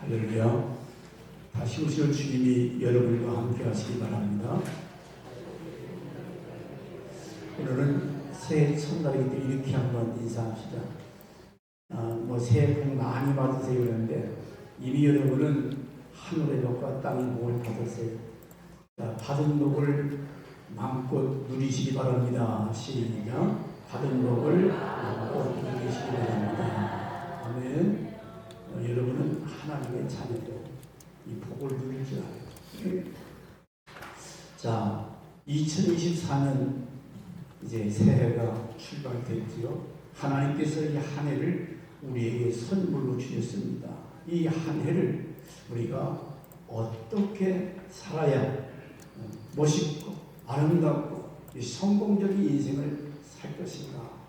할렐루야. 다시 오실 주님이 여러분과 함께 하시기 바랍니다. 오늘은 새해 첫날이기 때문에 이렇게 한번 인사합시다. 새해 복 많이 받으세요 그러는데 이미 여러분은 하늘의 복과 땅의 복을 받으세요. 받은 복을 마음껏 누리시기 바랍니다. 시작. 받은 복을 마음껏 누리시기 바랍니다. 아멘. 여러분은 하나님의 자녀로 이 복을 누릴 줄 알아요. 자, 2024년 이제 새해가 출발됐지요. 하나님께서 이 한 해를 우리에게 선물로 주셨습니다. 이 한 해를 우리가 어떻게 살아야 멋있고 아름답고 성공적인 인생을 살 것인가.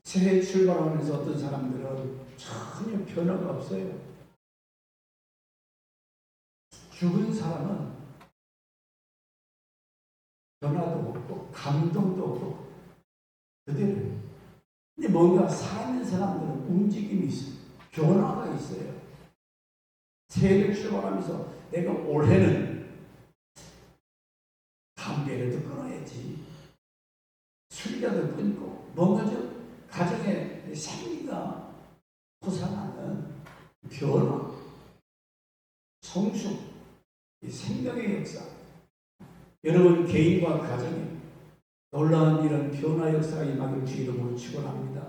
새해 출발하면서 어떤 사람들은 전혀 변화가 없어요. 죽은 사람은 변화도 없고 감동도 없고 그대로. 근데 뭔가 살아있는 사람들은 움직임이 있어요. 변화가 있어요. 새해를 출발하면서 내가 올해는 담배라도 끊어야지, 술이라도 끊고 뭔가 좀 가정의 생리가 호산하는 변화, 성숙, 생명의 역사. 여러분 개인과 가정에 놀라운 이런 변화 역사가 임하길 주 이름으로 축원합니다.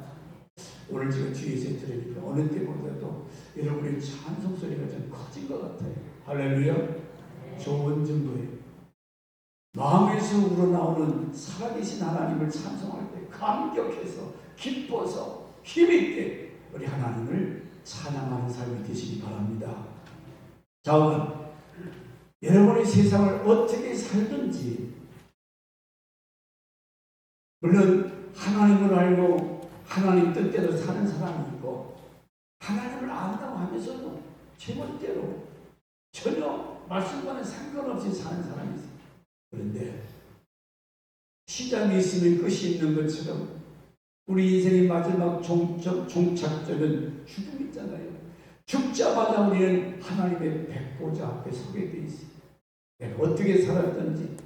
오늘 제가 뒤에서 들으니까 어느 때보다도 여러분의 찬송 소리가 좀 커진 것 같아요. 할렐루야. 좋은 정도예요. 마음에서 우러나오는 살아계신 하나님을 찬송할 때 감격해서 기뻐서 힘있게 우리 하나님을 찬양하는 삶이 되시기 바랍니다. 자, 오늘 여러분의 세상을 어떻게 살든지, 물론 하나님을 알고 하나님 뜻대로 사는 사람이 있고 하나님을 안다고 하면서도 제멋대로 전혀 말씀과는 상관없이 사는 사람이 있어요. 그런데 시작이 있으면 끝이 있는 것처럼 우리 인생의 마지막 종착점은 죽음이 있잖아요. 죽자마자 우리는 하나님의 백보자 앞에 서게 돼 있어요. 내가 어떻게 살았든지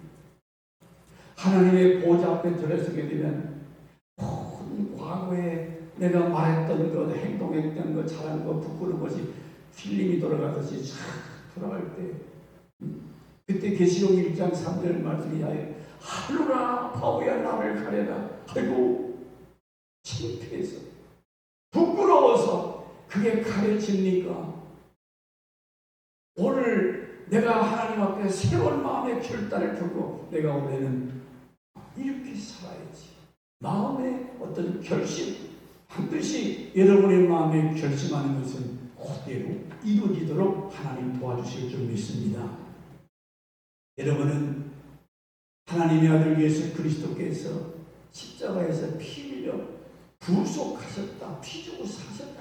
하나님의 보좌 앞에 들어서게 되면 모든 과거에 내가 말했던 것, 행동했던 것, 잘한 것, 부끄러운 것이 필름이 돌아가듯이 쫙 돌아갈 때, 그때 계시록 1장 3절 말씀이 하루나 바오야 나를 가려라. 아이고 창피해서 부끄러워서 그게 가려집니까? 오늘 내가 하나님 앞에 새로운 마음의 결단을 펴고 내가 올해는 이렇게 살아야지. 마음의 어떤 결심, 반드시 여러분의 마음에 결심하는 것은 그대로 이루어지도록 하나님 도와주실 줄 믿습니다. 여러분은 하나님의 아들 예수 그리스도께서 십자가에서 피 흘려 구속하셨다. 피 주고 사셨다.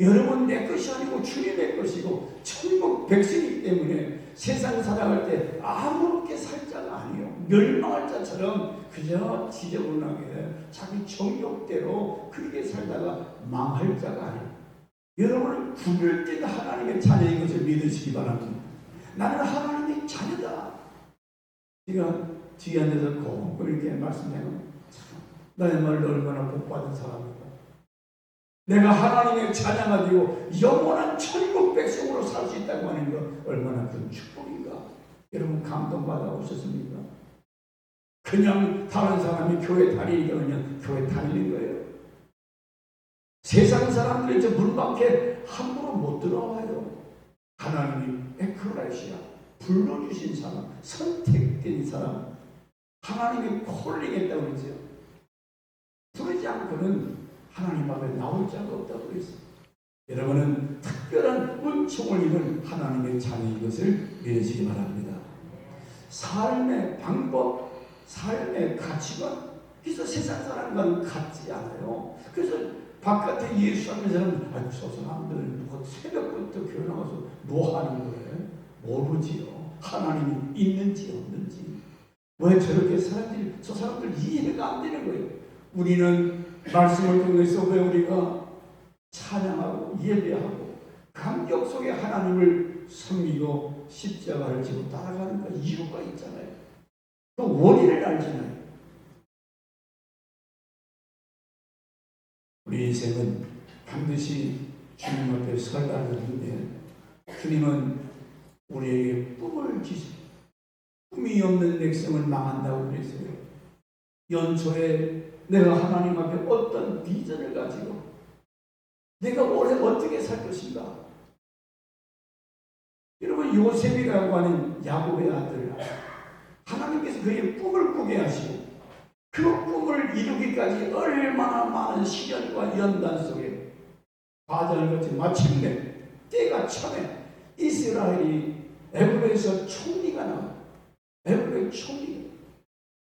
여러분 내 것이 아니고 주님의 것이고 천국 백성이기 때문에 세상 살아갈 때 아무렇게 살 자가 아니요. 멸망할 자처럼 그저 지저분하게 자기 정욕대로 그렇게 살다가 망할 자가 아니요. 여러분은 구별된 하나님의 자녀인 것을 믿으시기 바랍니다. 나는 하나님의 자녀다. 제가 뒤에 앉아서 꼭 이렇게 말씀해요. 나야말로 얼마나 복받은 사람인가. 내가 하나님의 자녀가 되고 영원한 천국 백성으로 살 수 있다고 하는 것 얼마나 큰 축복인가. 여러분 감동받아 오셨습니까? 그냥 다른 사람이 교회 다니니까 그냥 교회 다니는 거예요. 세상 사람들이 저 문 밖에 함부로 못 들어와요. 하나님이 에클레시아 불러주신 사람, 선택된 사람, 하나님이 콜링했다고 그러죠. 그러지 않고는 하나님 앞에 나올 자가 없다고 그랬어요. 여러분은 특별한 은총을 입은 하나님의 자녀인 것을 믿으시기 바랍니다. 삶의 방법, 삶의 가치관, 그래서 세상 사람과는 같지 않아요. 그래서 바깥에 예수 하는 사람은 저 사람들 새벽부터 교회 나가서 뭐 하는 거예요? 모르지요. 하나님이 있는지 없는지. 왜 저렇게 사람들이, 저 사람들 이해가 안 되는 거예요. 우리는 말씀을 통해서 왜 우리가 찬양하고 예배하고 감격 속에 하나님을 섬기고 십자가를 지고 따라가는 그 이유가 있잖아요. 그 원인을 알잖아요. 우리 인생은 반드시 주님 앞에 서야 하는데 주님은 우리에게 꿈을 주시고 꿈이 없는 백성을 망한다고 그랬어요. 연초에 내가 하나님 앞에 어떤 비전을 가지고 내가 올해 어떻게 살 것인가. 여러분 요셉이라고 하는 야곱의 아들 하나님께서 그의 꿈을 꾸게 하시고 그 꿈을 이루기까지 얼마나 많은 시련과 연단 속에 과정을 거쳐 마침내 때가 참에 이스라엘이 애굽에서 총리가 나와. 애굽의 총리.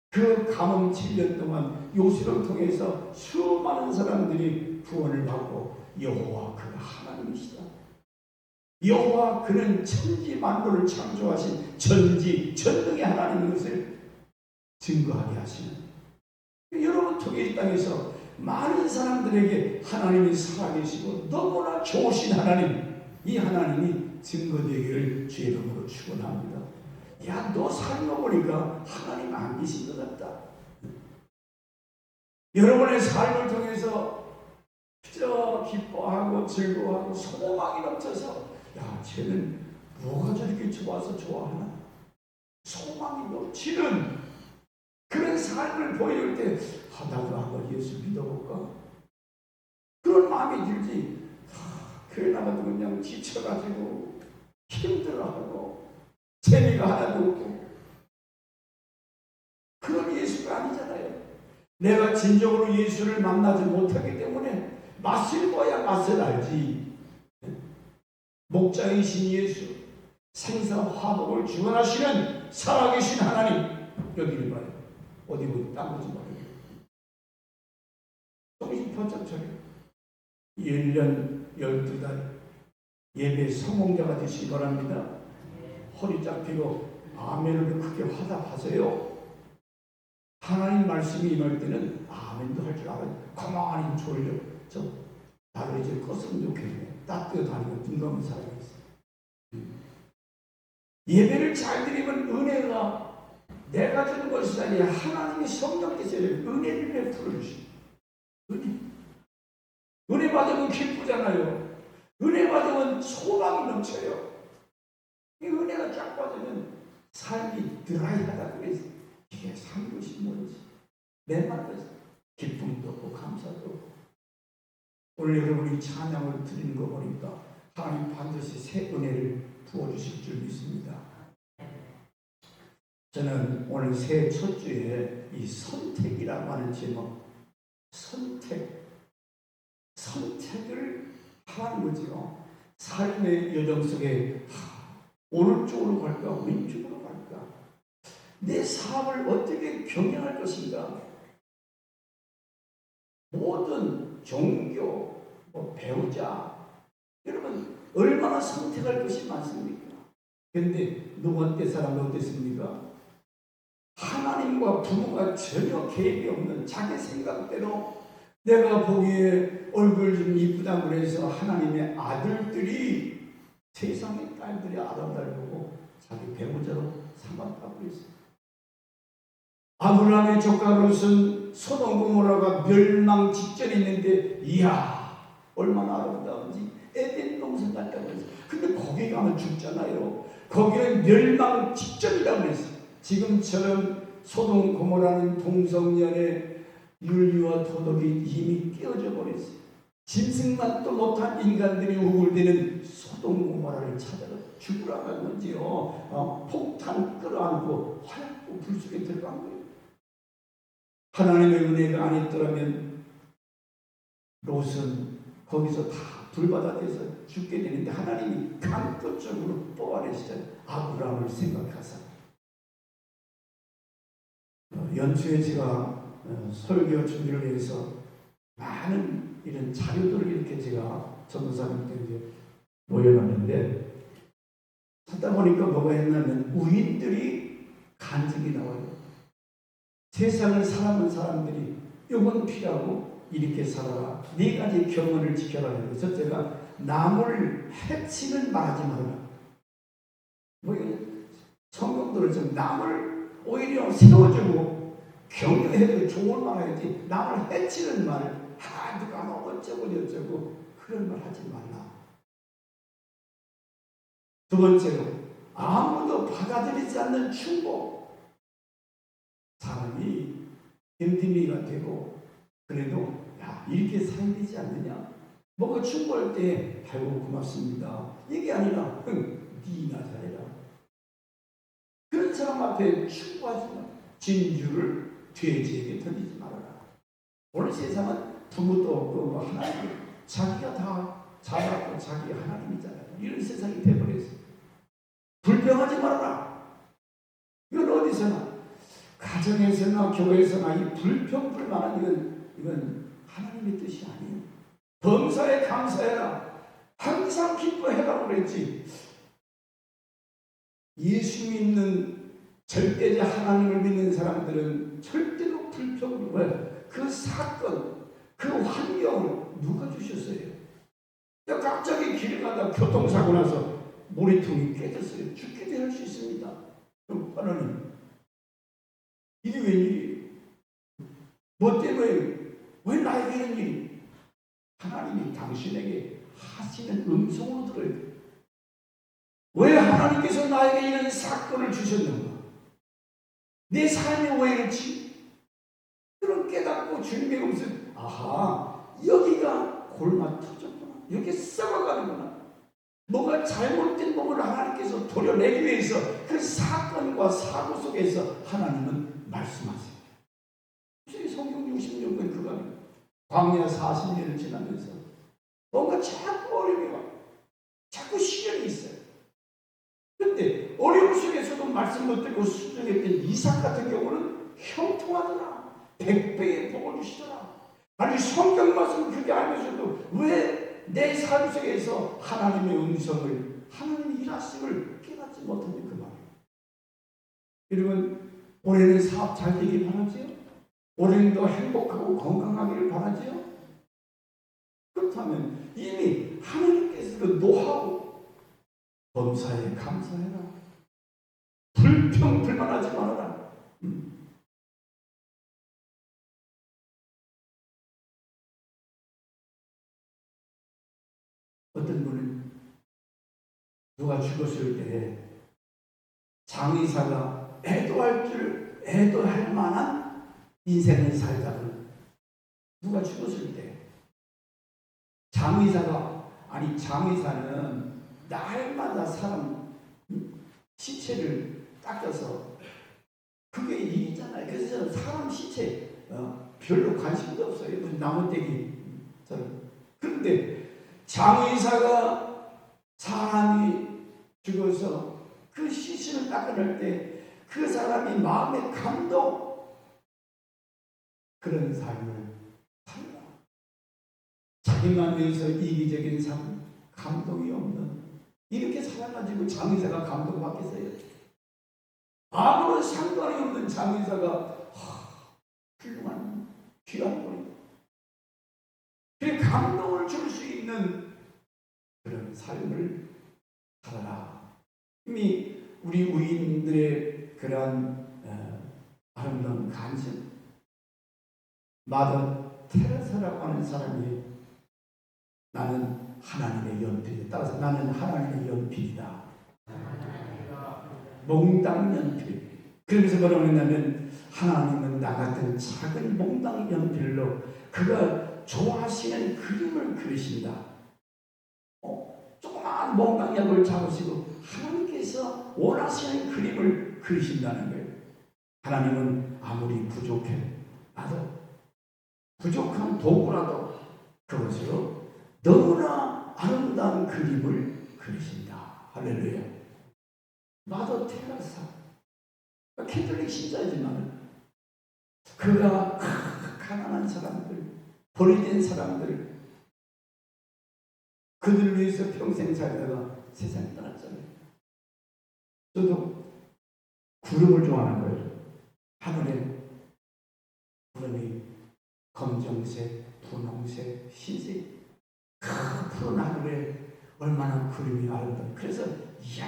그 감흥 7년 동안 요셉을 통해서 수많은 사람들이 구원을 받고 여호와 그가 하나님이시다. 여호와 그는 천지 만물을 창조하신 전지 전능의 하나님인 것을 증거하게 하시는 여러분 통해 이 땅에서 많은 사람들에게 하나님이 살아계시고 너무나 좋으신 하나님 이 하나님이 증거되기를 주의 이름으로 축원합니다. 야, 너 살고 보니까 하나님 안 계신 것 같다. 여러분의 삶을 통해서 그저 기뻐하고 즐거워하고 소망이 넘쳐서 야, 쟤는 뭐가 저렇게 좋아서 좋아하나? 소망이 넘치는 그런 삶을 보여줄 때 나도 한번 예수 믿어볼까? 그런 마음이 들지. 교회 나가도 그냥 지쳐가지고 힘들어하고 재미가 하나도 없고 그런 예수가 아니잖아요. 내가 진정으로 예수를 만나지 못하기 때문에 맛을 봐야 맛을 알지. 목자이신 예수, 생사화복을 주관하시는 살아계신 하나님 여기를 봐요. 어디 보니 딴 거지 말이에요. 조금씩 번쩍 차려. 1년 12달 예배 성공자가 되시기 바랍니다. 허리 잡히고 아멘을 크게 화답하세요. 하나님 말씀이 임할 때는 아멘도 할 줄 알아요. 가만히 졸려. 나를 이제 껐으면 좋겠네. 따뜻하고 눈 감은 사람이 있어요. 예배를 잘 드리면 은혜가 내가 주는 것이 아니라 하나님의 성령께서 은혜를 베풀어 주시고 은혜 받으면 기쁘잖아요. 은혜 받으면 소망이 넘쳐요. 이 은혜가 쫙 받으면 삶이 드라이하다 그래서 이게 산 것이 뭔지 내 말에서 기쁨도 없고 감사도 없고 오늘 여러분이 찬양을 드리는 거 보니까 하나님 반드시 새 은혜를 부어주실 줄 믿습니다. 저는 오늘 새해 첫 주에 이 선택이라고 하는 제목 선택을 하는 거죠. 삶의 여정 속에 오른쪽으로 갈까 왼쪽으로 갈까 내 사업을 어떻게 경영할 것인가 모든 종교 배우자 여러분 얼마나 선택할 것이 많습니까? 그런데 누구한테 사람은 어땠습니까? 하나님과 부모가 전혀 개입이 없는 자기 생각대로 내가 보기에 얼굴 좀 이쁘다고 그래서 하나님의 아들들이 세상의 딸들이 아름다움을 보고 자기 배우자로 삼았다고 했어요. 아브라함의 조카 롯은 소돔 고모라가 멸망 직전에 있는데 이야 얼마나 아름다운지 에덴 동산 같다고 했어요. 근데 거기 가면 죽잖아요. 거기는 멸망 직전이라고 했어요. 지금처럼 소돔 고모라는 동성연의 윤리와 도덕이 이미 깨어져 버렸어요. 짐승만도 못한 인간들이 우글대는 소돔 고모라를 찾아가 죽으라고 한 건지요. 폭탄 끌어안고 화약고 불 속에 들어간 거예요. 하나님의 은혜가 아니었더라면 롯은 거기서 다 불바다에서 죽게 되는데 하나님이 강권적으로 뽑아내시잖아요. 아브라함을 생각하사 연초에 제가 설교 준비를 위해서 많은 이런 자료들을 이렇게 제가 전도사님께 이제 모여놨는데 찾다 보니까 뭐가 있냐면 우인들이 간증이 나와요. 세상을 살아본 사람들이 이건 피하고 이렇게 살아라. 네 가지 경건을 지켜라. 첫째가 남을 해치는 말하지 말라. 뭐 이건 성경들은 좀 남을 오히려 세워주고 격려해도 좋은 말 해야지 남을 해치는 말, 누가 뭐 어쩌고 저쩌고 그런 말 하지 말라. 두 번째로 아무도 받아들이지 않는 충고. 사람이 힘듦이가 되고 그래도 야 이렇게 살아야 되지 않느냐. 뭐가 충고할 때 아이고 고맙습니다 이게 아니라 니나 잘해라. 그런 사람 앞에 충고하지 마. 진주를 돼지에게 던지지 말아라. 오늘 세상은 부모도 없고 뭐 하나님 자기가 다 잘하고 자기 하나님이잖아요. 이런 세상이 돼버렸어요. 불평하지 말아라. 이건 어디서나 가정에서나 교회에서나 이 불평 불만은 이건 하나님의 뜻이 아니에요. 범사에 감사해라. 항상 기뻐해라 그랬지. 예수 믿는 절대자 하나님을 믿는 사람들은 절대로 불평을 왜? 그 사건, 그 환경을 누가 주셨어요? 갑자기 길 가다 교통사고 나서 모래통이 깨졌어요. 죽게도 할 수 있습니다. 그럼 하나님 이게 웬일이에요? 뭐 때문에 왜 나에게 이런 일이? 하나님이 당신에게 하시는 음성으로 들어야 돼요. 왜 하나님께서 나에게 이런 사건을 주셨는가? 내 삶이 왜 이렇지? 그런 깨닫고 주님의 음성, 아하, 여기가 골마 터졌구나. 여기 썩어가는구나. 뭐가 잘못된 부분을 하나님께서 도려내기 위해서 그 사건과 사고 속에서 하나님은 말씀하세요. 성경 60년간 그가 광야 40년을 지나면서 뭔가 자꾸 어려움이 와. 자꾸 시련이 있어요. 그런데 어려움 속에서도 말씀 못 듣고 순종했던 이삭 같은 경우는 형통하더라. 100배의 복을 주시더라. 아니 성경 말씀을 그렇게 알면서도 왜 내 삶 속에서 하나님의 음성을 하나님의 일하심을 깨닫지 못하는 그 말이에요. 여러분 올해는 사업 잘 되길 바라지요? 올해는 더 행복하고 건강하기를 바라지요? 그렇다면 이미 하나님께서 그 노하우 범사에 감사해라. 불평 불만하지 말아라. 어떤 분은 누가 죽었을 때 장의사가 애도할 만한 인생을 살다가 누가 죽었을 때 장의사는 날마다 사람 시체를 닦아서 그게 일이잖아요. 그래서 사람 시체 별로 관심도 없어요. 무슨 나무떼기. 그런데 장의사가 사람이 죽어서 그 시신을 닦아낼 때 그 사람이 마음의 감동, 그런 삶을 살라. 자기만 위해서 이기적인 삶, 감동이 없는 이렇게 살아가지고 장의사가 감동받겠어요? 아무런 상관이 없는 장의사가 훌륭한 귀한 분이다. 그 감동을 줄 수 있는 그런 삶을 살아라. 이미 우리 우인들의 그러한 아름다운 간증, 마더 테레사라고 하는 사람이 나는 하나님의 연필이다. 따라서 나는 하나님의 연필이다. 몽당 연필. 그러면서 뭐라고 했냐면 하나님은 나 같은 작은 몽당 연필로 그가 좋아하시는 그림을 그리신다. 조그마한 몽당약을 잡으시고 하나님께서 원하시는 그림을 그리신다는 거예요. 하나님은 아무리 부족해 나도 부족한 도구라도 그것으로 너무나 아름다운 그림을 그리신다. 할렐루야. 마더 테레사 캐톨릭 신자이지만 그가 가난한 사람들, 버리된 사람들, 그들을 위해서 평생 살다가 세상에 떠났잖아요. 저도 구름을 좋아하는 거예요. 하늘에 구름이 검정색, 분홍색, 흰색, 푸른 하늘에 얼마나 그림이 아름다워. 그래서 이야,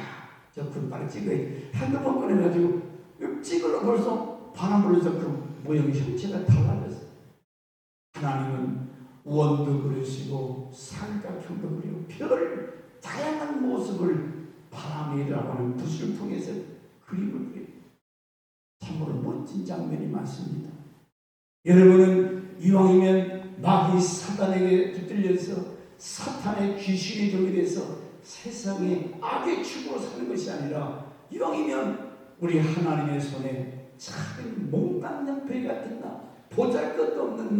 저 군발을 찍어야 핸드폰 꺼내가지고 찍으러 벌써 바람 불어서 그 모형 형체가 달라졌어. 하나님은 원도 그리시고 삼각형도 그리고 별 다양한 모습을 바람이라고 하는 붓을 통해서 그림을 그려요. 참으로 멋진 장면이 많습니다. 여러분은 이왕이면 마귀 사단에게 붙들려서 사탄의 귀신이 되게 돼서 세상에 악의 축으로 사는 것이 아니라 이왕이면 우리 하나님의 손에 작은 몽땅냥패 같은 나, 보잘것도 없는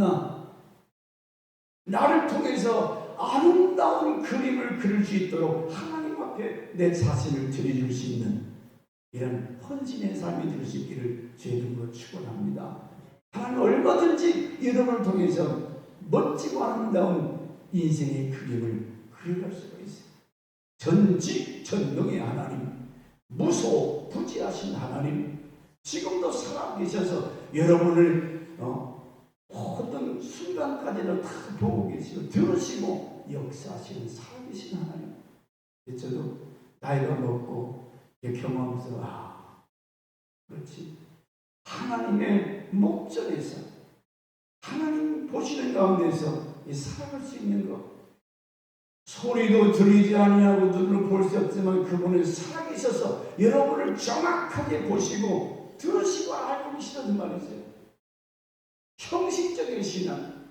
나를 통해서 아름다운 그림을 그릴 수 있도록 하나님 앞에 내 자신을 드려줄 수 있는 이런 헌신의 삶이 될 수 있기를 주의 이름으로 축원합니다. 하나님 얼마든지 여러분을 통해서 멋지고 아름다운 인생의 그림을 그려갈 수가 있어요. 전지전능의 하나님, 무소부지하신 하나님, 지금도 살아계셔서 여러분을 모든 순간까지도 다 보고 계시고 들으시고 역사하시는 살아계신 하나님. 저도 나이가 먹고 경험하면서 그렇지, 하나님의 목전에서 하나님 보시는 가운데서 살아갈 수 있는 것, 소리도 들리지 아니하고 눈으로 볼 수 없지만 그분은 살아계셔서 여러분을 정확하게 보시고 들으시고 알고 계시다는 말이죠. 형식적인 신앙.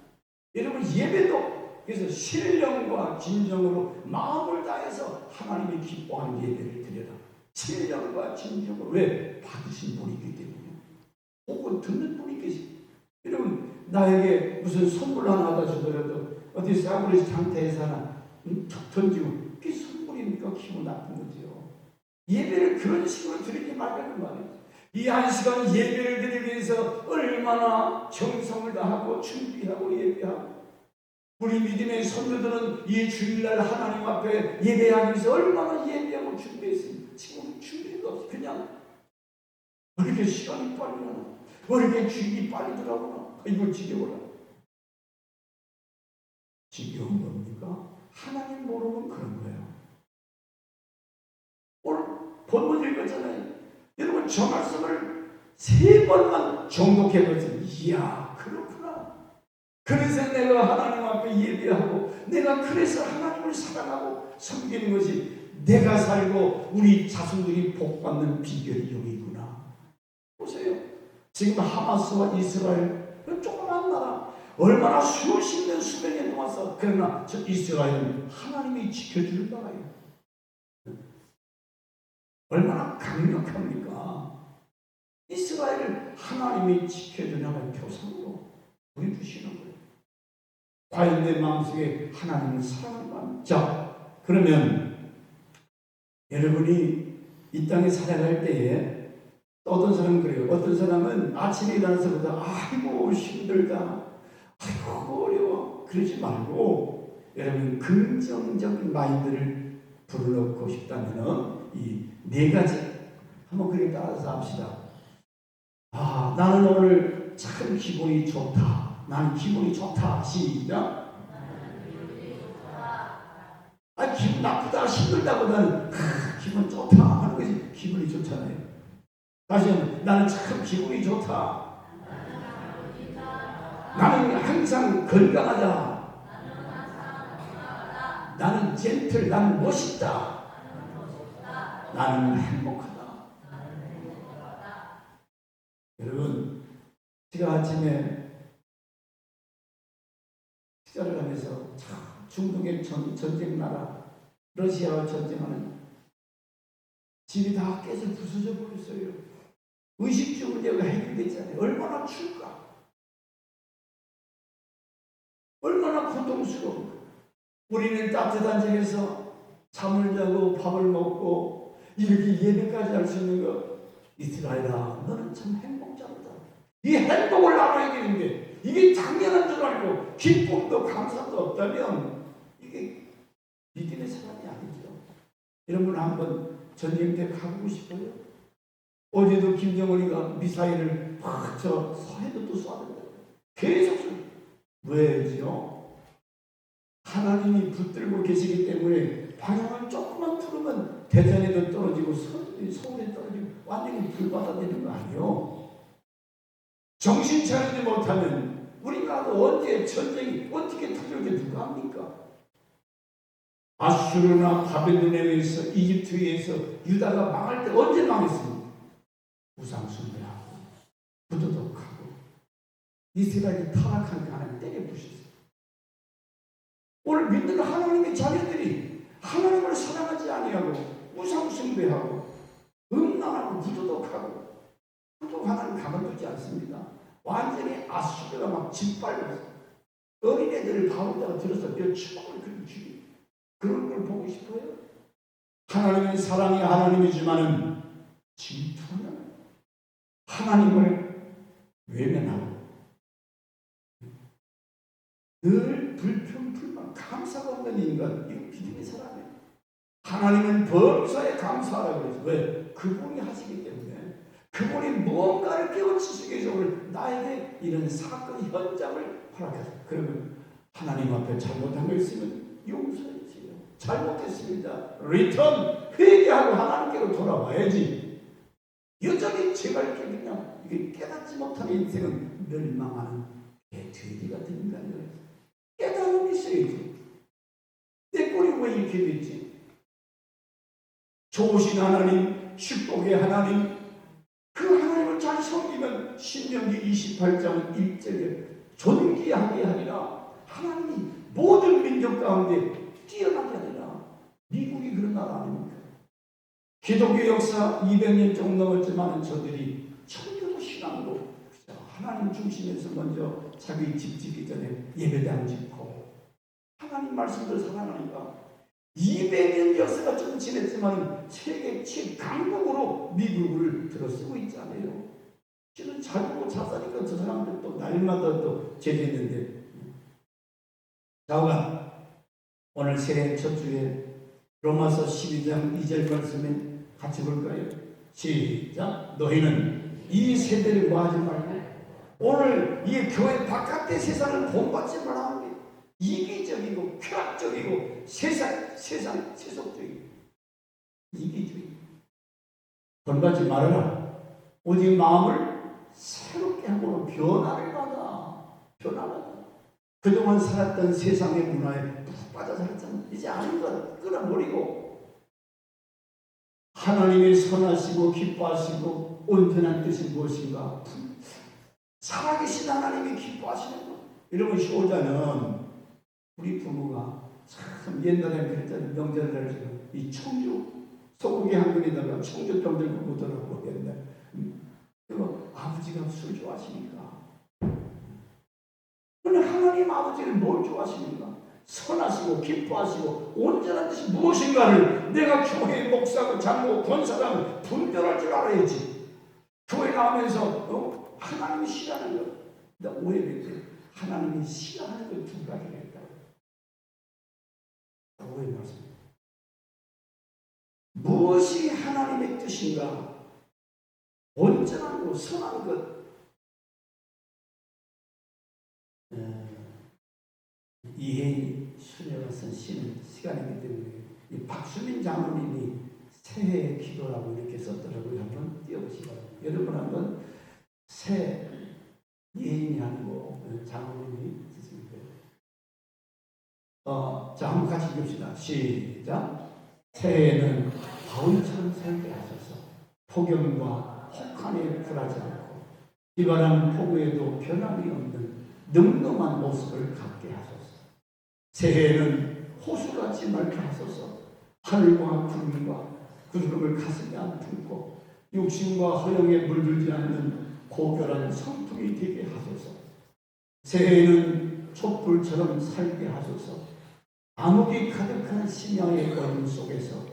여러분 예배도 그래서 신령과 진정으로 마음을 다해서 하나님이 기뻐하는 예배를 드려라. 신령과 진정으로. 왜? 받으신 분이기 때문에. 혹은 듣는 분이 계시. 여러분 나에게 무슨 선물 하나 갖다 주더라도 어디 싸구려 상태에서 하나 던지고 그게 선물입니까? 기분 나쁜 거죠. 예배를 그런 식으로 드리지 말라는 말이에요. 이 한 시간 예배를 드리기 위해서 얼마나 정성을 다하고 준비하고 예배하고, 우리 믿음의 성도들은 이 주일날 하나님 앞에 예배하기 위해서 얼마나 예배하고 준비했습니다. 지금 준비가 없어. 그냥 왜 이렇게 시간이 빨리 가나, 왜 이렇게 주일이 빨리 들어가나, 이거 지겨워라. 지겨운 겁니까? 하나님 모르면 그런 거예요. 오늘 본문 읽었잖아요. 여러분 저 말씀을 3번만 정독해보세요. 이야, 그렇구나. 그래서 내가 하나님 앞에 예배하고, 내가 그래서 하나님을 사랑하고 섬기는 것이 내가 살고 우리 자손들이 복받는 비결이 여기구나. 보세요. 지금 하마스와 이스라엘, 조그만 나라, 얼마나 수십 년 수백 년 동안 그러나 저 이스라엘은 하나님이 지켜줄 나라예요. 얼마나 강력합니까? 이스라엘을 하나님이 지켜주냐는 표상으로 보여주시는 거예요. 과연 내 마음속에 하나님을 사랑하는. 자, 그러면 여러분이 이 땅에 살아갈 때에 어떤 사람은 그래요. 어떤 사람은 아침에 일어나서부터 아이고 힘들다, 아이고 어려워, 그러지 말고 여러분 긍정적인 마인드를 불러넣고 싶다면 이 4가지 한번 그렇게 따라서 합시다. 나는 오늘 참 기분이 좋다. 나는 기분이 좋다. 시작. 기분 나쁘다, 힘들다보다는 기분 좋다 하는 것이 기분이 좋잖아요. 다시 한번, 나는 참 기분이 좋다. 나는 항상 건강하다. 나는 젠틀, 나는 멋있다. 나는 행복하다. 여러분, 제가 아침에 식사를 하면서 중동의 전쟁 나라, 러시아와 전쟁하는 집이 다 깨서 부서져 버렸어요. 의식주 문제가 해결됐잖아요. 얼마나 추울까? 얼마나 고통스러운가? 우리는 따뜻한 집에서 잠을 자고 밥을 먹고 이렇게 예배까지 할 수 있는 것. 이스라엘아, 너는 참 행복자로다. 이 행복을 나눠야 되는데 이게 당연한 줄 알고 기쁨도 감사도 없다면 이게 믿음의 사람이 아니죠. 여러분 한번 전쟁터에 가보고 싶어요? 어제도 김정은이가 미사일을 저 서해도 또 쏴댄다. 계속 쏘. 왜죠? 하나님이 붙들고 계시기 때문에 방향을 조금만 틀으면 대전에도 떨어지고 서울에 떨어지고 완전히 불바다되는 거 아니에요? 정신 차리지 못하면 우리나라도 언제 전쟁이 어떻게 터질지 누가 합니까? 아수르나 바벨론에 의해서 이집트에 의해서 유다가 망할 때 언제 망했습니까? 우상숭배하고 부도덕하고 이스라엘이 타락하니까 하나님 때려부셨어요. 오늘 믿는 하나님의 자녀들이 하나님을 사랑하지 아니하고 우상숭배하고 음란하고 부도덕하고 하나님 가만두지 않습니다. 완전히 아수르가 막 짓밟고 어린애들을 바로다가 들어서 몇 추방을 그렇게 죽이고 그런 걸 보고 싶어요? 하나님은 사랑이 하나님이지만은 질투는 하나님을 외면하고 늘 불평, 불만, 감사가 없는 인간, 이거 믿음의 사람이에요. 하나님은 범사에 감사하라고 그래서 왜? 그분이 하시기 때문에 그분이 무언가를 깨우치시기 위해서 오늘 나에게 이런 사건 현장을 허락하세요. 그러면 하나님 앞에 잘못한 거 있으면 용서해 주세요. 잘못했습니다. 리턴 회개하고 하나님께로 돌아와야지. 여전히 제발 그냥 깨닫지 못하는 인생은 멸망하는 돼지 같은 인간이에요. 깨달음이 있어야지. 내 꼴이 왜 이렇게 됐지? 좋으신 하나님, 축복의 하나님, 그 하나님을 잘 섬기면 신명기 28장 1절에 존귀하게 하리라. 하나님이 모든 민족 가운데 뛰어나게 하리라. 미국이 그런 나라 아닙니까? 기독교 역사 200년 정도 넘었지만 저들이 청교도 신앙으로 하나님 중심에서 먼저 자기 집 짓기 전에 예배당 짓고 하나님 말씀대로 살아가니까 200년 역사가 좀 지났지만 세계 최강국으로 미국을 들어쓰고 있잖아요. 저는 잘 보고 잘 사니까 저 사람들 또 날마다 또 제대했는데 자오가 오늘 새해 첫 주에 로마서 12장 2절 말씀에 같이 볼까요? 시작. 너희는 이 세대를 구하지 말고 오늘 이 교회 바깥의 세상을 본받지 말라는 게 이기적이고 쾌락적이고 세속적이고 이기주의 본받지 말아라. 오직 마음을 새롭게 하고 변화를 받아. 그동안 살았던 세상의 문화에 푹 빠져 살았잖아. 이제 아는 것 끌어버리고 하나님이 선하시고 기뻐하시고 온전한 뜻이 무엇인가? 살아계신 하나님이 기뻐하시는 것. 이러면 효자는 우리 부모가 참 옛날에 그랬잖아요. 명절을 할 때 이 청주 소고기 한 근에다가 청주병 들고 오더라고 옛날. 그리고 아버지가 술 좋아하시니까. 그런데 하나님 아버지는 뭘 좋아하십니까? 선하시고 기뻐하시고 온전한 뜻이 무엇인가를 내가 교회 목사고 장로 권사라고 분별할 줄 알아야지. 교회 나오면서 하나님이 싫어하는 것. 나 오해했는데 하나님이 싫어하는 것 두 가지가 있다고. 오해 말씀. 무엇이 하나님의 뜻인가? 온전하고 선한 것. 이혜인 수녀가 쓴 시는 시간이기 때문에 이 박수민 장로님이 새해 기도라고 이렇게 썼더라고요. 한번 띄워보시기 바랍니다. 여러분 한번 새 예인이 아니고 장로님이 썼습니다. 자 한번 같이 읽읍시다. 시작. 새해에는 바울처럼 살게 하소서. 폭염과 혹한에 굴하지 않고 비바람 폭우에도 변함이 없는 능동한 모습을 갖게 하소서. 새해에는 호수같이 맑게 하소서. 하늘과 구름을 가슴에 안 품고 욕심과 허영에 물들지 않는 고결한 성품이 되게 하소서. 새해에는 촛불처럼 살게 하소서. 암흑이 가득한 심야의 어둠 속에서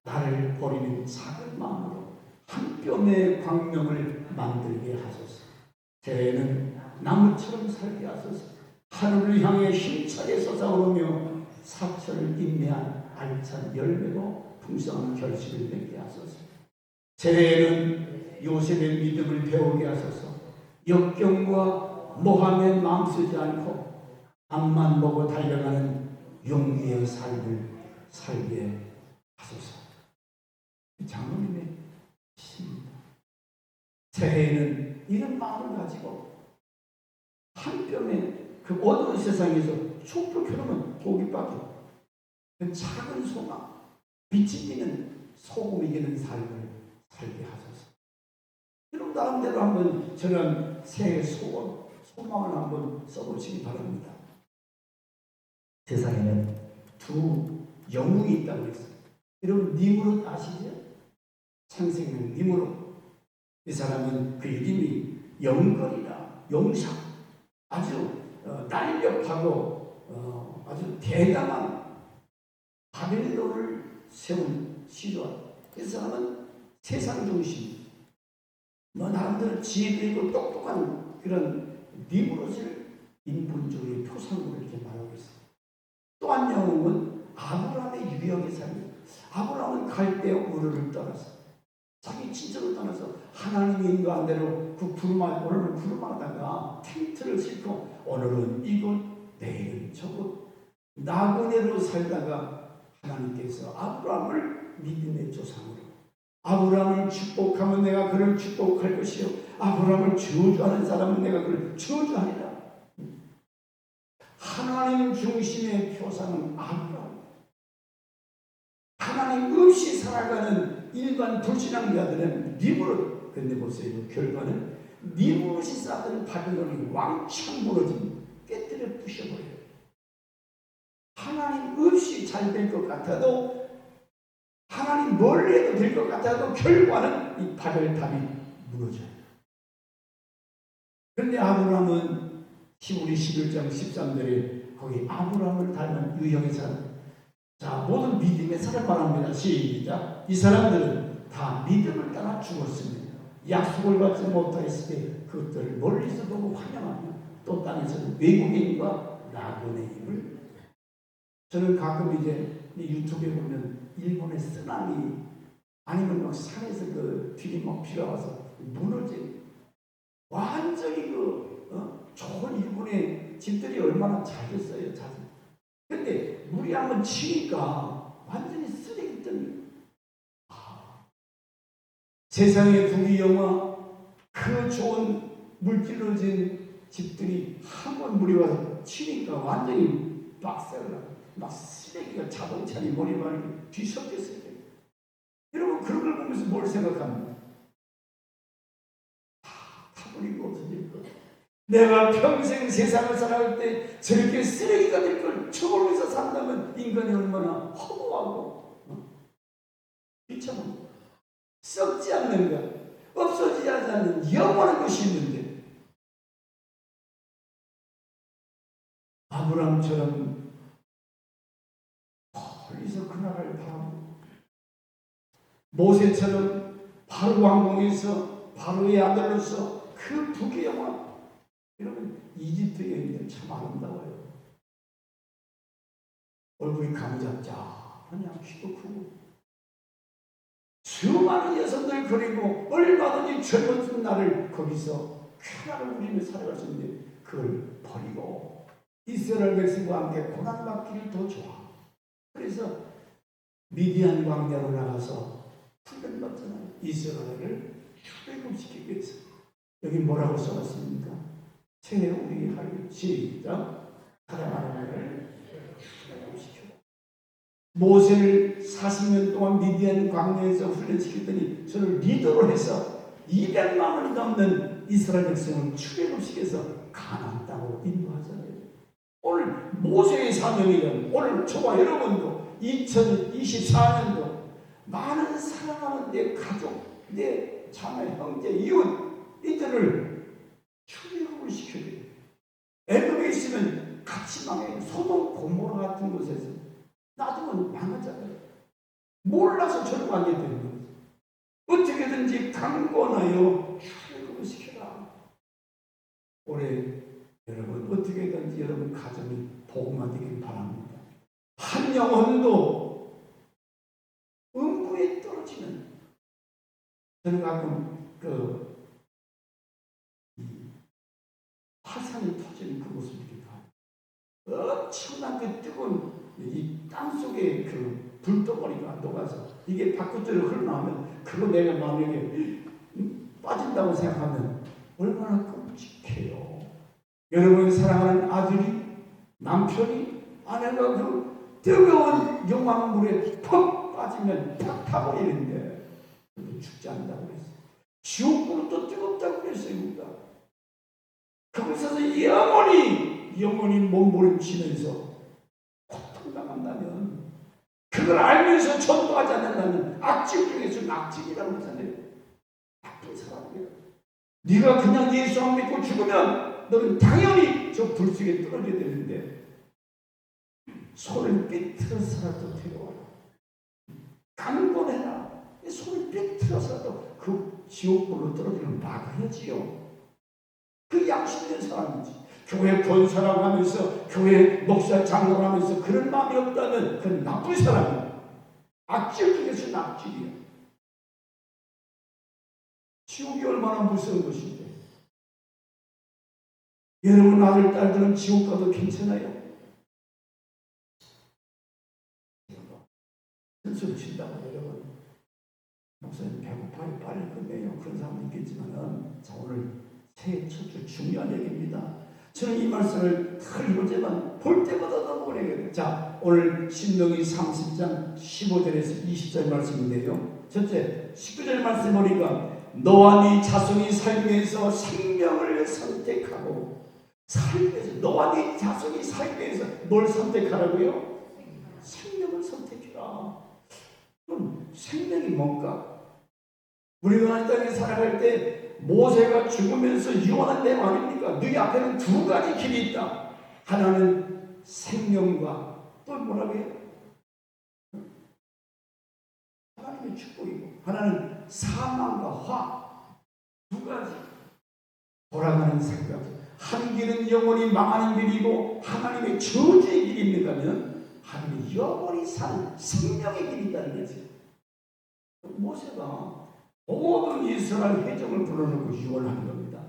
나를 버리는 작은 마음으로 한 뼘의 광명을 만들게 하소서. 새해에는 나무처럼 살게 하소서. 하늘을 향해 힘차게 솟아오르며 사철을 인내한 알찬 열매로 풍성한 결실을 맺게 하소서. 새해에는 요셉의 믿음을 배우게 하소서. 역경과 모함에 마음 쓰지 않고 앞만 보고 달려가는 용기의 삶을 살게 하소서. 장로님의 시입니다. 새해에는 이런 마음을 가지고 한 뼘에 그 어두운 세상에서 촛불 켜놓으면 고깃밥이 그 작은 소망, 빛이 비는 소금이 되는 삶을 살게 하소서. 여러분 나름대로 한번 저는 새해 소망을 한번 써보시기 바랍니다. 세상에는 두 영웅이 있다고 했어요. 여러분 니무롯 아시죠? 창세기는 니무롯. 이 사람은 그 이름이 영걸이라 용사, 아주 날렵하고 아주 대담한 바벨론을 세운 시도한. 이 사람은 세상 중심, 나름대로 지혜도 있고 똑똑한 그런 니무롯을 인본주의 표상으로 이렇게 말하고 있어요. 또 한 영웅은 아브라함의 유역의 삶이에요. 아브라함은 갈대 우르를 떠나서 자기 친척을 떠나서 하나님의 인도한대로 그 오늘은 구름하다가 텐트를 싣고 오늘은 이곳 내일은 저곳 나그네로 살다가 하나님께서 아브라함을 믿음의 조상으로, 아브라함을 축복하면 내가 그를 축복할 것이요 아브라함을 저주하는 사람은 내가 그를 저주하리라. 하나님 중심의 표상은 아브라함. 하나님 없이 살아가는 일반 불신앙자들은 니무롯. 근데 보세요. 결과는 니무롯이 쌓던 바벨론이 왕창 무너진 깨뜨려 부셔버려요. 하나님 없이 잘 될 것 같아도, 하나님 멀리 해도 될 것 같아도 결과는 이 바벨탑이 무너져요. 그런데 아브라함은 히브리 11장 13절에 거기 아브라함을 닮은 유형의 사람, 자 모든 믿음의 사람 말합니다. 시작. 이 사람들은 다 믿음을 따라 죽었으며 약속을 받지 못하였을 때 그것들을 멀리서 보고 환영하며 또 땅에서는 외국인과 나그네임을. 저는 가끔 이제 유튜브에 보면 일본의 쓰나미 아니면 막 산에서 그 뒤에 막 비가 와서 무너진 완전히 좋은 일본의 집들이 얼마나 잘 됐어요. 근데 물이 한번 치니까 완전히 쓰레기더니 세상의 부귀영화 그 좋은 물질로 진 집들이 한 번 물이 와서 치니까 완전히 막 쓰레기가 자동차니 머리말이 뒤섞였어요. 여러분 그런 걸 보면서 뭘 생각합니까? 타버리고 없어질 것. 내가 평생 세상을 살아갈 때 저렇게 쓰레기가 될 걸 저걸로 해서 산다면 인간이 얼마나 허무하고 비참한, 썩지 않는 것, 없어지지 않는 영원한 것이 있는데 아브라함처럼 멀리서 그날을 바라보고, 모세처럼 바로 왕궁에서 바로의 아들로서 그 부귀영화. 여러분 이집트 여인들 참 아름다워요. 얼굴이 가무잡잡하냐, 키도 크고 수많은 여성들 그리고 얼마든지 젊은 날을 거기서 쾌락을 누리며 살아갈 수 있는데 그걸 버리고 이스라엘 백성과 함께 고난받기를 더 좋아. 그래서 미디안 광야로 나가서 훈련받잖아요. 이스라엘을 출애굽시키기 위해서. 여기 뭐라고 써놨습니까? 새해 우리 할 시작. 사랑하는 출애굽시켜. 모세를 40년 동안 미디안 광야에서 훈련시켰더니 저를 리더로 해서 200만을 넘는 이스라엘 백성을 출애굽시켜서 가나안 땅으로 인도하잖아요. 오늘 모세의 사명이란 오늘 저와 여러분도 2024년도 많은 사랑하는 내 가족, 내 자매, 형제, 이웃 이들을 출애굽을 시켜야 돼요. 애굽에 있으면 같이 망해요. 소돔 고모라 같은 곳에서 놔두면 망하잖아요. 몰라서 저러고 앉게 되는 거예요. 어떻게든지 강권하여 출애굽을 시켜라. 올해 여러분 어떻게든지 여러분 가정이 복음화되길 바랍니다. 한 영혼도 음부에 떨어지는, 저는 가끔 화산이 터지는 그 모습을 이렇게 봐요. 엄청난 그 뜨거운 이 땅속에 그 불덩어리가 녹아서 이게 밖으로 흘러나오면 그거 내가 만약에 빠진다고 생각하면 얼마나 끔찍해요. 여러분 사랑하는 아들이 남편이 아내가 그 뜨거운 용광물에 퍽 빠지면 팍 타버리는데 죽지 않는다고 그랬어요. 지옥불은 또 뜨겁다고 그랬어요. 우리가 거기서 영원히 몸부림치면서 고통당한다면 그걸 알면서 전도하지 않는다면 악질 중에서 악질이라고 하잖아요. 나쁜 사람이에요. 네가 그냥 예수 안 믿고 죽으면 너는 당연히 저 불속에 떨어져야 되는데 손을 삐뚤어서라도 데려와라. 강권해라. 손을 삐뚤어서라도 그 지옥불로 떨어지면 막아야지요. 그 양심 있는 사람이지. 교회 권사라고 하면서 교회 목사 장로라고 하면서 그런 마음이 없다면 그건 나쁜 사람이야. 악질 중에서 악질이야. 지옥이 얼마나 무서운 것인데. 여러분 아들 딸들은 지옥 가도 괜찮아요? 큰소리 친다고 여러분. 목사님 배고파요. 빨리 끝내요. 그런 사람도 있겠지만 자 오늘 새해 첫 주 중요한 얘기입니다. 저는 이 말씀을 다 읽었지만 볼 때마다 너무 오래돼요. 자 오늘 신명기 30장 15절에서 20절 말씀인데요. 첫째 19절 말씀 보니까 너와 네 자손이 살기 위해서 생명을 선택하고 살기 위해서 너와 네 자손이 살기 위해서 뭘 선택하라고요? 생명을 선택해라. 그럼 생명이 뭔가? 우리가 이 땅에 살아갈 때 모세가 죽으면서 유언한 내용 아닙니까? 너희 앞에는 두 가지 길이 있다. 하나는 생명과 또 뭐라고요? 하나님의 축복이고 하나는 사망과 화. 두 가지 돌아가는 생각. 한 길은 영원히 망하는 길이고 하나님의 저주의 길이 있는가 하면 하나님이 영원히 사는 생명의 길이 있다는 거지. 모세가 모든 이스라엘 회중을 불러놓고 유언하는 겁니다.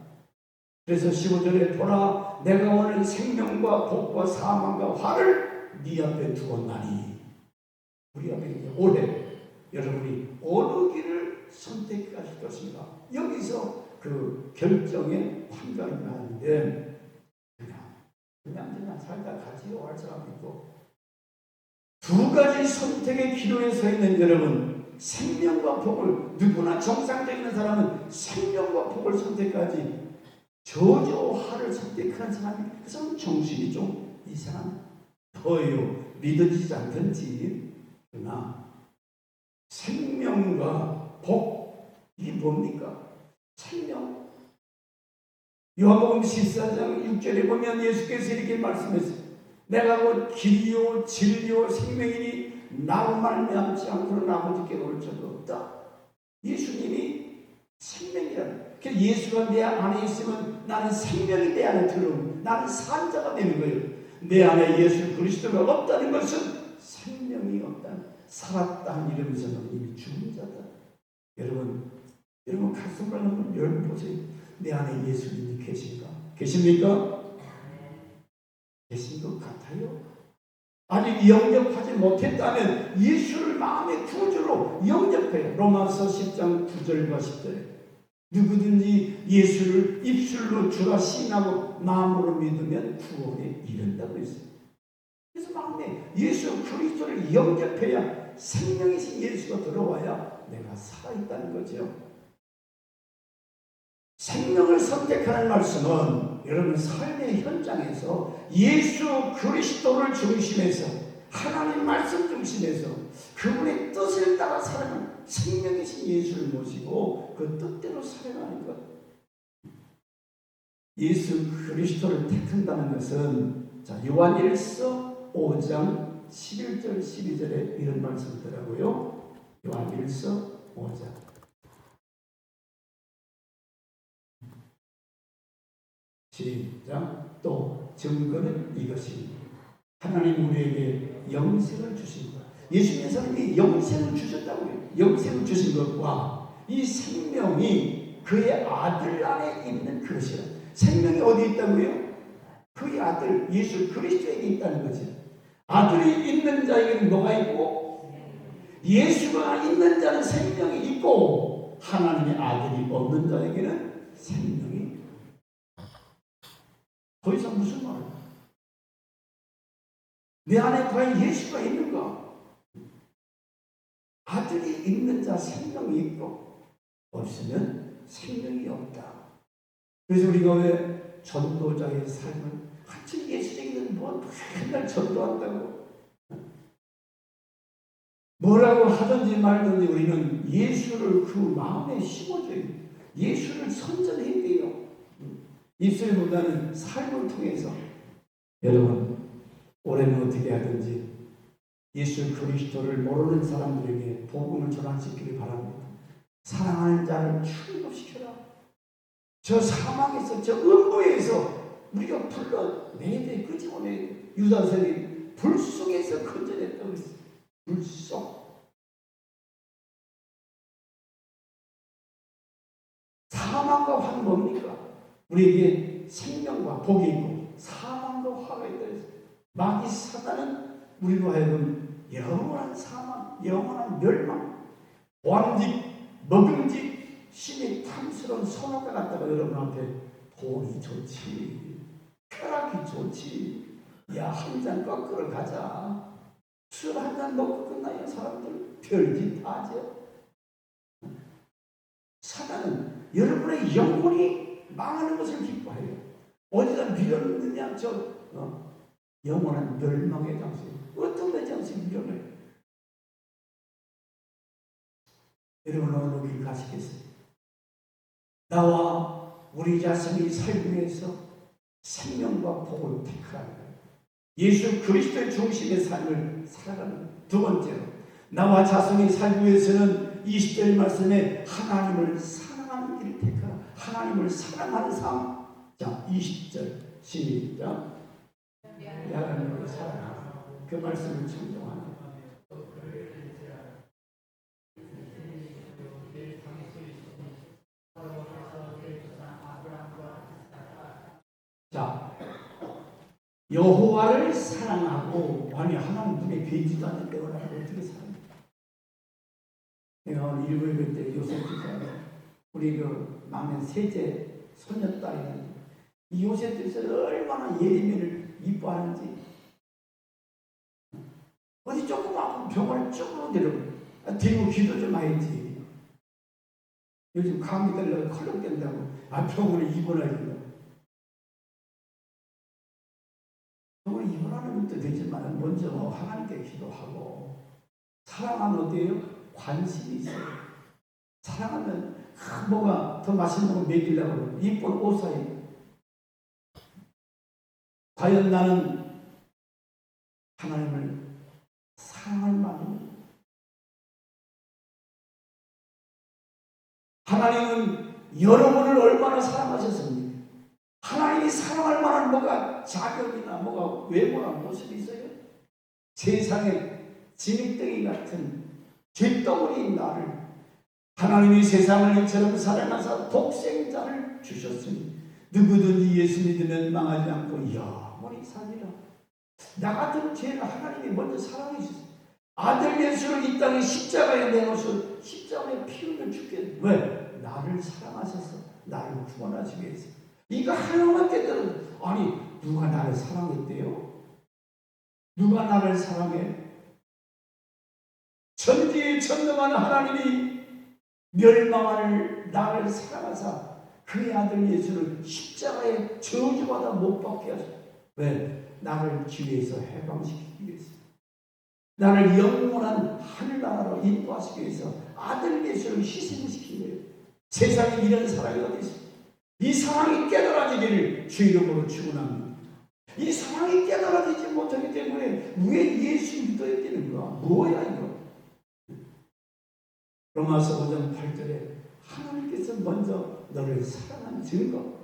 그래서 15절에 보라 내가 오늘 생명과 복과 사망과 화를 네 앞에 두었나니 우리 앞에 올해 여러분이 어느 길을 선택하실 것인가. 여기서 그 결정의 판가름이 나는데 그냥 살다 가지요 할 사람이 있고 두 가지 선택의 기로에 서 있는 여러분 생명과 복을 누구나 정상적인 사람은 생명과 복을 선택하지 저주화를 선택하는 사람이 그 사람은 정신이 좀 이상한 더요 믿어지지 않든지 그러나 생명과 복 이게 뭡니까? 생명 요한복음 14장 6절에 보면 예수께서 이렇게 말씀했어요. 내가 곧 길이요 진리요 생명이니 나로 말미암지 않고는 아버지께 올 자가 없다. 예수님이 생명이라는. 그래서 예수가 내 안에 있으면 나는 생명이 내 안에 들어오면 나는 산 자가 되는 거예요. 내 안에 예수 그리스도가 없다는 것은 생명이 없다. 살았다 이러면서는 이미 죽은 자다. 여러분 가슴을 한번 열어보세요. 내 안에 예수님이 계신가? 계십니까? 계신 것 같아요. 아직 영접하지 못했다면 예수를 마음의 구주로 영접해요. 로마서 10장 9절과 10절에 누구든지 예수를 입술로 주라 시인하고 마음으로 믿으면 구원에 이른다고 했어요. 그래서 마음에 예수 그리스도를 영접해야 생명이신 예수가 들어와야 내가 살아있다는 거죠. 생명을 선택하는 말씀은 여러분 삶의 현장에서 예수 그리스도를 중심에서 하나님 말씀 중심에서 그분의 뜻을 따라 살아가는 생명이신 예수를 모시고 그 뜻대로 살아가는 것. 예수 그리스도를 택한다는 것은 자 요한일서 5장 11절 12절에 이런 말씀이더라고요. 요한일서 5장 시작. 또 증거는 이것이 하나님 우리에게 영생을 주신 것. 예수님 사람이 영생을 주셨다고 해요. 영생을 주신 것과 이 생명이 그의 아들 안에 있는 그것이라. 생명이 어디 있다고요? 그의 아들 예수 그리스도에게 있다는 거죠. 아들이 있는 자에게는 뭐가 있고 예수가 있는 자는 생명이 있고 하나님의 아들이 없는 자에게는 생명이 더 이상 무슨 말이야? 내 안에 과연 예수가 있는가? 아들이 있는 자 생명이 있고 없으면 생명이 없다. 그래서 우리가 왜 전도자의 삶을 한층 예수적인 뭐 맨날 전도한다고 뭐라고 하든지 말든지 우리는 예수를 그 마음에 심어줘야 돼요. 예수를 선전해야 돼요. 입술보다는 삶을 통해서. 여러분 올해는 어떻게 하든지 예수 그리스도를 모르는 사람들에게 복음을 전환시키길 바랍니다. 사랑하는 자를 출입시켜라. 저 사망에서 저 음부에서 우리가 불러내야 끄집어내야 유다선이 불 속에서 건져냈다고 했어요. 불 속. 사망과 화는 뭡니까? 우리에게 생명과 복이 있고 사망과 화가 있다 했어요. 마귀 사단은 우리로 하여금 영원한 사망, 영원한 멸망, 왕직, 먹음직, 신의 탐스러운 선호가 같다가 여러분한테 돈이 좋지, 쾌락이 좋지, 야 한 잔 꺾으러 가자, 술 한 잔 먹고 끝나요. 사람들 별짓 다 하죠. 사단은 여러분의 영혼이 망하는 것을 기뻐해요. 어디다 밀어넣느냐? 영원한 멸망의 장소에 어떤 데 장소에 밀어넣어요. 여러분 어느 길 가시겠어요? 나와 우리 자신이 살기 위해서 생명과 복을 택하라는 거예요. 예수 그리스도의 중심의 삶을 살아가는. 두 번째로 나와 자손이 살기 위해서는 20절 말씀에 하나님을 사랑하는 길을 택하라. 하나님을 사랑하는 삶. 자 20절 시작. 하나님을 사랑하라. 그 말씀을 청정하는. 자, 여호와를 사랑하고 아니 하나님 눈에 뵈지도 않는 내가 어떻게 사랑해? 내가 오늘 일부일 때 요셉집사 우리 그 막내 셋째 손녀딸이 이 요셉집사를 얼마나 예레미야를 이뻐하는지 어디 조금 아픈 병원을 쭉 데리고 기도 좀 해야지. 요즘 감기 걸려서 컬럭댄다고 병원에 입원하겠다고. 병원에 입원하는 것도 되지만 먼저 하나님께 기도하고 사랑하면 어때요? 관심이 있어요. 사랑하면 뭐가 더 맛있는 거 먹이려고 이쁜 옷 사이. 과연 나는 하나님을 사랑할 만한 하나님은 여러분을 얼마나 사랑하셨습니까? 하나님이 사랑할 만한 뭐가 자격이나 뭐가 외모나 모습이 있어요? 세상에 진흙덩이 같은 뒷덩어리인 나를 하나님이 세상을 이처럼 사랑하사 독생자를 주셨으니 누구든지 예수 믿으면 망하지 않고 영원히 살리라. 나 같은 죄를 하나님이 먼저 사랑해 주셨어요. 아들 예수를 이 땅에 십자가에 내놓으셔 십자가에 피 흘려 죽겠네. 왜? 나를 사랑하셔서 나를 구원하시기 위해서. 이거 하나만 깨달아. 아니 누가 나를 사랑했대요? 누가 나를 사랑해? 천지에 전능한 하나님이 멸망할 나를 사랑하사 그의 아들 예수를 십자가에 저주받아 못 박게 하셨다. 왜? 나를 지위에서 해방시키기 위해서. 나를 영원한 하늘나라로 인도하시기 위해서 아들 예수를 희생시키기 위해서. 세상에 이런 사랑이 어디 있어? 이 사랑이 깨달아지기를 주 이름으로 축원합니다. 이 사랑이 깨달아지지 못하기 때문에 왜 예수 믿어야 되는 거야? 뭐야 이거? 로마서 5장 8절에 하나님께서 먼저 너를 사랑한 증거.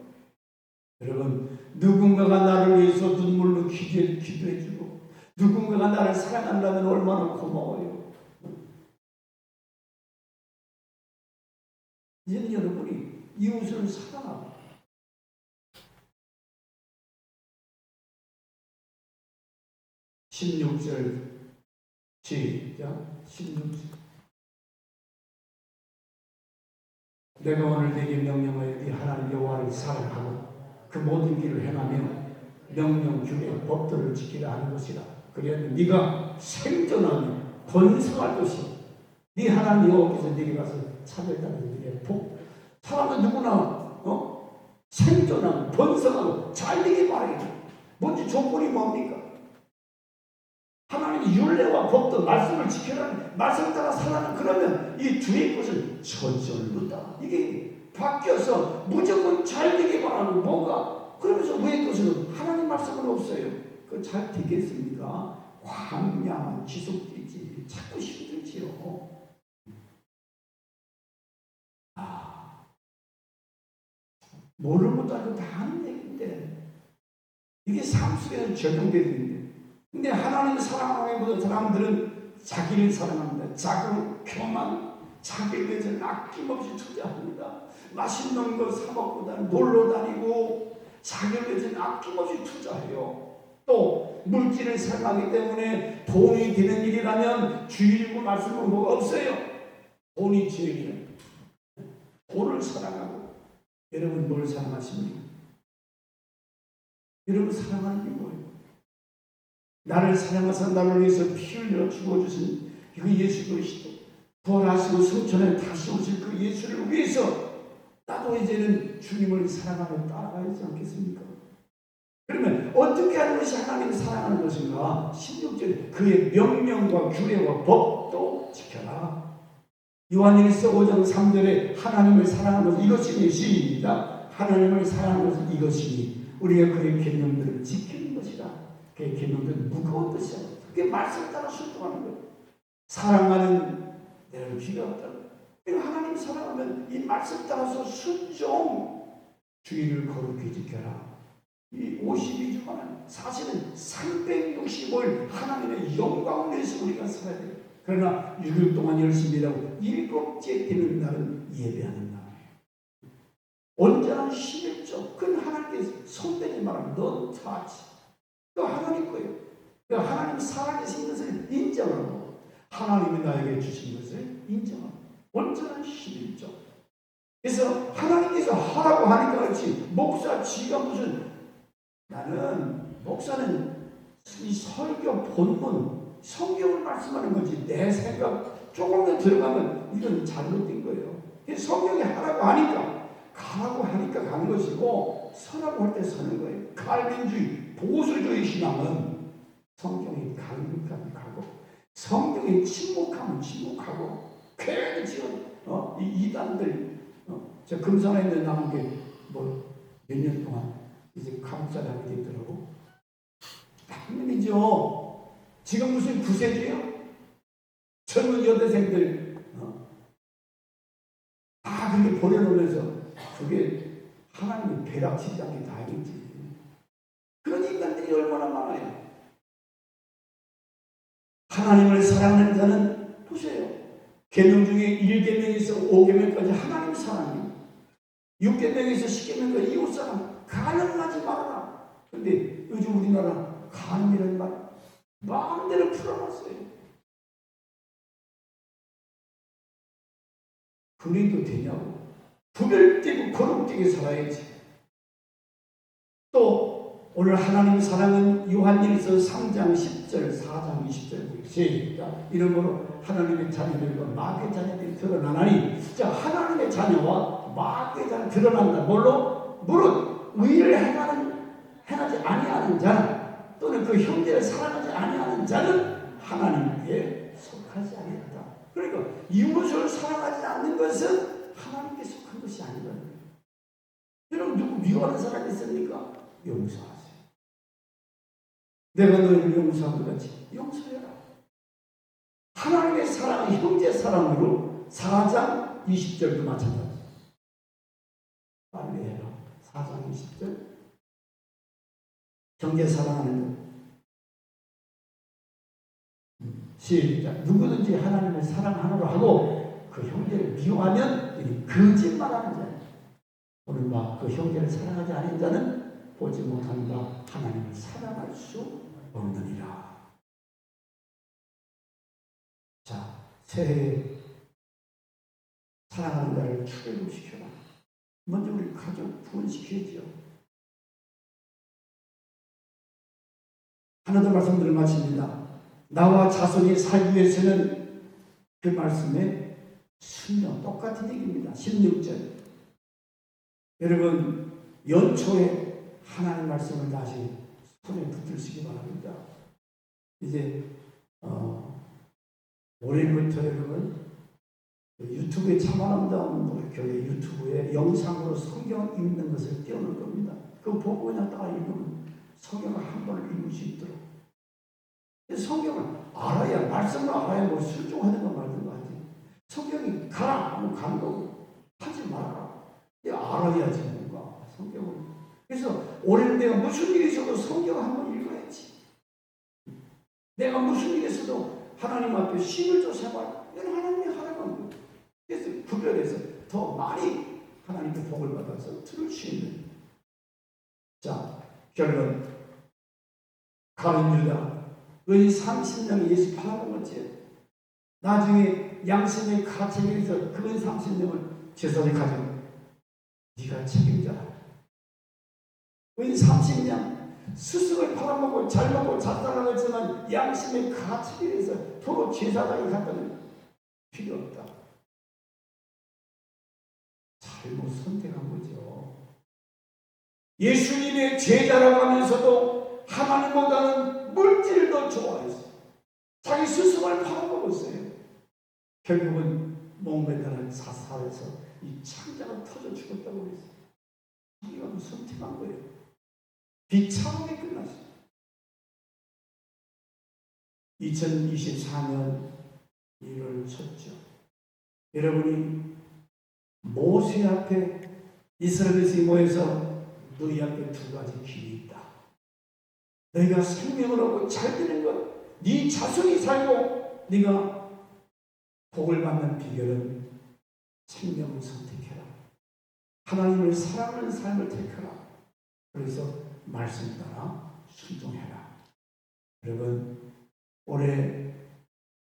여러분 누군가가 나를 위해서 눈물로 기도해주고 누군가가 나를 사랑한다면 얼마나 고마워요. 이제는 여러분이 이웃을 사랑하고 16절 시작. 16절. 내가 오늘 네게 명령하여 네 하나님 여호와를 사랑하고 그 모든 길을 행하며 명령 규례 법도를 지키라 하는 것이라. 그리하면 네가 생존하며 번성할 것이요 네 하나님 여호와께서 네게 가서 차별다는 네게 복. 사람은 누구나 생존하고 번성하고 잘 되길 바라겠다. 뭔지 조건이 뭡니까? 하나님의 율례와 법도 말씀을 지켜라는 말씀 따라 살아는. 그러면 이 주의 것을 저절로다. 이게 바뀌어서 무조건 잘 되길 바라는 뭐가? 그러면서 위의 것은 하나님 말씀은 없어요. 그 잘 되겠습니까? 광야만 지속되지 자꾸 힘들지요. 모르는 것도 아니고 다 하는 얘기인데 이게 삶 속에서 적용되는데, 근데 하나님을 사랑하는 사람들은 자기를 사랑합니다. 자기 교만, 자기를 위해서 아낌없이 투자합니다. 맛있는 거 사 먹고 놀러 다니고 자기를 위해서 아낌없이 투자해요. 또 물질을 사랑하기 때문에 돈이 되는 일이라면 주일이고 말씀은 뭐가 없어요. 돈이 죄이에요. 돈을 사랑하고. 여러분 뭘 사랑하십니까? 여러분 사랑하는 게 뭐예요? 나를 사랑하사 나를 위해서 피 흘려 죽어주신 그 예수 그리스도, 부활하시고 성천에 다시 오실 그 예수를 위해서 나도 이제는 주님을 사랑하며 따라가야지 않겠습니까? 그러면 어떻게 하는 것이 하나님을 사랑하는 것인가? 16절 그의 명령과 규례와 법도 지켜라. 요한일서 5장 3절에 하나님을 사랑하는 것은 이것이니 시작. 하나님을 사랑하는 것은 이것이니 우리가 그의 계명들을 지키는 것이라. 그의 계명들은 무거운 것이야. 그게 말씀 따라 순종하는 거예요. 사랑하는 내가 필요 없다. 하나님 사랑하면 이 말씀 따라서 순종. 주의를 거룩히 지켜라. 이 52주만은 사실은 365일 하나님의 영광을 위해서 우리가 살아야 돼요. 그러나 6일 동안 열심히 일하고 일곱째 되는 날은 예배하는 날이에요. 온전한 11조. 그건 하나님께서 손대지 말하면 넌 타치. 또 하나님 거예요. 그러니까 하나님 살아계신 것을 인정하고 하나님이 나에게 주신 것을 인정하고 온전한 11조. 그래서 하나님께서 하라고 하니까 그렇지 목사 지가 무슨, 나는 목사는 이 설교 본문 성경을 말씀하는 거지 내 생각 조금 더 들어가면 이건 잘못된 거예요. 성경이 하라고 하니까 가라고 하니까 가는 것이고 서라고 할 때 서는 거예요. 칼빈주의 보수주의 신앙은 성경이 가면 가고 성경이 침묵하면 침묵하고 괜히 지금 이 이단들 저 금산에 있는 남은 게 뭐 몇 년 동안 이제 감옥살이 하게 되더라고. 나쁜 놈이죠. 지금 무슨 구세주예요? 젊은 여대생들 다 그렇게 버려놓으면서 그게 하나님이 벼락치지 않게 다행이지. 그런 인간들이 얼마나 많아요. 하나님을 사랑하는 자는 보세요. 계명 중에 1계명에서 5계명까지 하나님 사랑이에요. 6계명에서 10계명까지 이웃사랑 가늠하지 말아라. 그런데 요즘 우리나라 가늠이라는 말 마음대로 풀어놨어요. 그래도 되냐고. 구별되고 거룩되게 살아야지. 또 오늘 하나님 사랑은 요한일서 3장 10절 4장 20절 시작. 이러므로 하나님의 자녀들과 마귀의 자녀들이 드러나나니. 자, 하나님의 자녀와 마귀의 자녀가 드러난다. 뭘로? 무릇 의를 행하지 아니하는 자는 또는 그 형제를 사랑하지 아니하는 자는 하나님께 속하지 않았다. 그러니까 이웃을 사랑하지 않는 것은 하나님께 속한 것이 아니거든요. 여러분 누구 미워하는 사람이 있습니까? 용서하세요. 내가 너희를 용서한 것 같이 용서해라. 하나님의 사랑은 형제 사랑으로 4장 20절도 마찬가지. 빨리 해라. 4장 20절. 형제 사랑하는 것. 시작. 누구든지 하나님을 사랑하노라 하고 그 형제를 미워하면 거짓말하는 자예요. 오늘 그 형제를 사랑하지 않은 자는 보지 못한다. 하나님을 사랑할 수 없느니라. 새해에 사랑하는 자를 출애굽시켜라. 먼저 우리 가족 구원시켜야죠. 하나 더 말씀드릴 마칩니다. 나와 자손이 살기 위해서는 그 말씀에 순종 똑같은 얘기입니다. 16절. 여러분 연초에 하나님 말씀을 다시 손에 붙들시기 바랍니다. 이제 올해부터 여러분 유튜브에 참아남다운 교회 유튜브에 영상으로 성경 읽는 것을 띄워놓을 겁니다. 그거 보고 그냥 따라 읽으면 성경을 한 번을 읽을 수 있도록. 성경을 알아야, 말씀을 알아야 뭐 순종하는 거 말든 거 하지. 성경이 가라 하면 가는 거고 하지 말아라. 알아야지 뭔가 성경을. 그래서 올해는 내가 무슨 일이 있어도 성경을 한번 읽어야지. 내가 무슨 일이 있어도 하나님 앞에 신을 줘 생활. 이건 하나님이 하라는 거예요. 그래서 구별해서 더 많이 하나님의 복을 받아서 들을 수 있는. 자, 결론. 가룟 유다 의 30년 예수 팔아먹었지. 나중에 양심의 가책에서 그 30년을 제사를 가져. 네가 책임져라. 은 30년 스승을 팔아먹고 잘 먹고 잘 살아갔지만 양심의 가책에 대해서 도로 제사장이 갔다는 필요 없다. 잘못 선택한 거죠. 예수님의 제자라고 하면서도 하나님보다는 물질을 더 좋아했어요. 자기 스승을 팔아먹었어요. 결국은 목매달은 사살에서 이 창자가 터져 죽었다고 그랬어요. 자기가 선택한 거예요. 비참하게 끝났어요. 2024년 1월 쳤죠. 여러분이 모세 앞에 이스라엘 백성이 모여서 너희 앞에 두 가지 길이 있다. 너희가 생명을 얻고 잘 되는 것, 네 자손이 살고 네가 복을 받는 비결은 생명을 선택해라. 하나님을 사랑하는 삶을 택하라. 그래서 말씀 따라 순종해라. 여러분 올해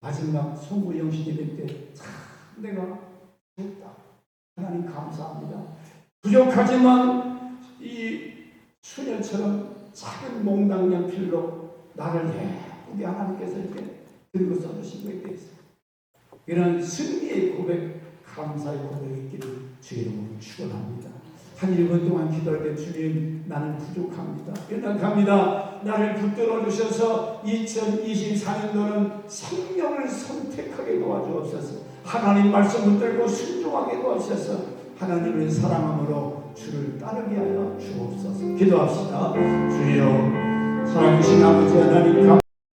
마지막 송구 영신 예배 때 참 내가 됐다. 하나님 감사합니다. 부족하지만 이 수녀처럼 작은 몽당 연필로 나를 예쁘게 하나님께서 이렇게 들고 써주신 것에 대해서 이런 승리의 고백, 감사의 고백이 있기를 주의 이름으로 축원합니다. 한 1분 동안 기도할 때 주님 나는 부족합니다. 연약합니다. 나를 붙들어 주셔서 2024년도는 생명을 선택하게 도와주옵소서. 하나님 말씀 붙들고 순종하게 도와주셔서 하나님을 사랑함으로 주를 따르게 하여 주옵소서. 기도합시다. 주여 살아계신 아버지 하나님